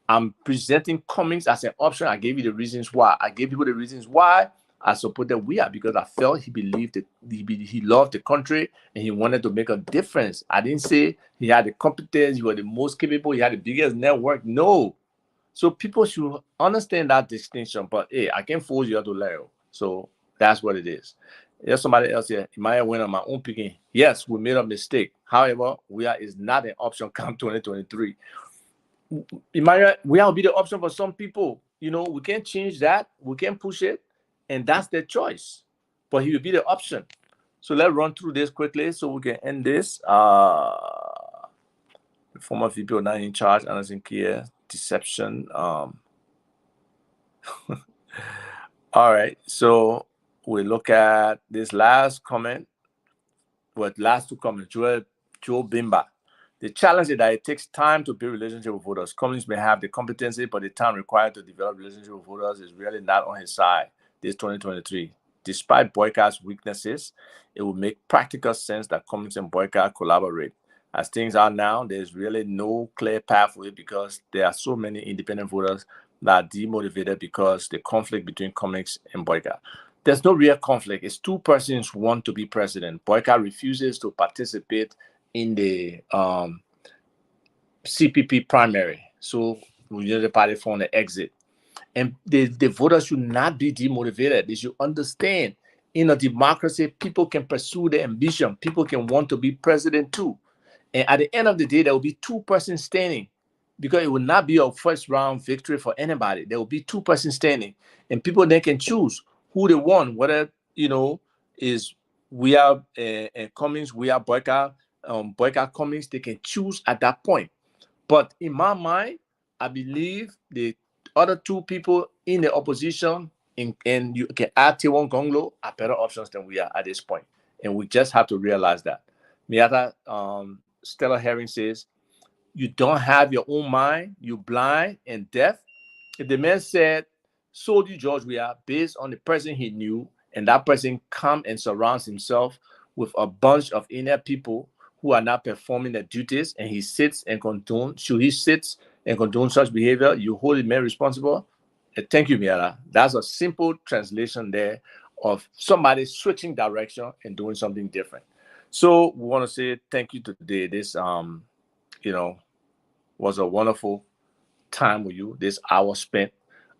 I'm presenting Cummings as an option. I gave you the reasons why. I gave people the reasons why I supported Weah because I felt he believed that he loved the country and he wanted to make a difference. I didn't say he had the competence, he was the most capable, he had the biggest network. No. So people should understand that distinction. But hey, I can't force you to learn. So that's what it is. There's somebody else here. It might have went on my own picking. Yes, we made a mistake. However, Weah is not an option come 2023. Weah will be the option for some people. We can't change that. We can't push it. And that's their choice. But he will be the option. So let's run through this quickly so we can end this. The former VP not in charge, Anderson Kier, deception. All right. So we look at this last comment. Last two comments. Joe Bimba. The challenge is that it takes time to build relationship with voters. Cummings may have the competency, but the time required to develop relationship with voters is really not on his side this 2023. Despite Boyka's weaknesses, it will make practical sense that Cummings and Boyka collaborate. As things are now, there's really no clear pathway because there are so many independent voters that are demotivated because the conflict between Cummings and Boyka. There's no real conflict. It's two persons who want to be president. Boyka refuses to participate in the CPP primary. So the party from the exit. And the voters should not be demotivated. They should understand in a democracy, people can pursue their ambition. People can want to be president too. And at the end of the day, there will be two persons standing because it will not be a first round victory for anybody. There will be two persons standing and people then can choose who they want, whether, is Weah Cummings, Weah Boyka, Boyka Cummings, they can choose at that point. But in my mind, I believe the other two people in the opposition, and you can add Tewon Gonglo, are better options than we are at this point. And we just have to realize that. Miata Stella Herring says, you don't have your own mind, you're blind and deaf. If the man said sold you George Weah based on the person he knew, and that person come and surrounds himself with a bunch of inner people who are not performing their duties, and he sits and condones. Should he sit and condone such behavior, you hold the man responsible. And thank you, Miala. That's a simple translation there of somebody switching direction and doing something different. So we want to say thank you today. This you know, was a wonderful time with you. This hour spent.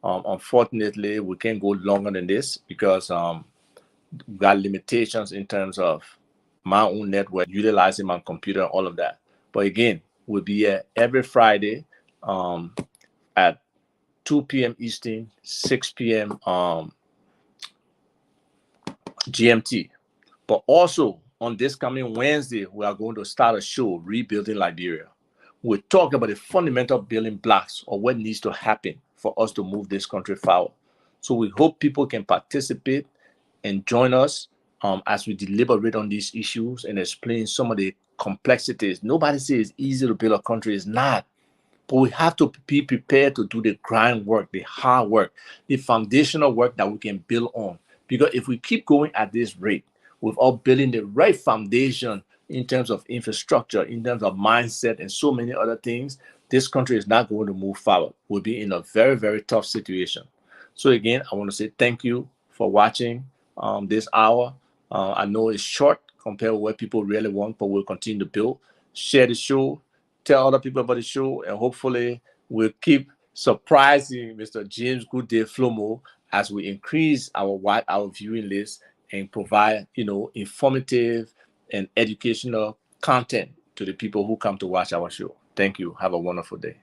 Unfortunately, we can't go longer than this because we got limitations in terms of my own network, utilizing my computer, all of that. But again, we'll be here every Friday at 2 p.m. Eastern, 6 p.m. GMT. But also on this coming Wednesday, we are going to start a show, Rebuilding Liberia. We'll talk about the fundamental building blocks of what needs to happen for us to move this country forward. So we hope people can participate and join us as we deliberate on these issues and explain some of the complexities. Nobody says it's easy to build a country. It's not. But we have to be prepared to do the grind work, the hard work, the foundational work that we can build on. Because if we keep going at this rate without building the right foundation in terms of infrastructure, in terms of mindset, and so many other things, this country is not going to move forward. We'll be in a very, very tough situation. So again, I want to say thank you for watching this hour. I know it's short compared to what people really want, but we'll continue to build. Share the show, tell other people about the show, and hopefully we'll keep surprising Mr. James Goodday Flomo as we increase our viewing list and provide, informative and educational content to the people who come to watch our show. Thank you. Have a wonderful day.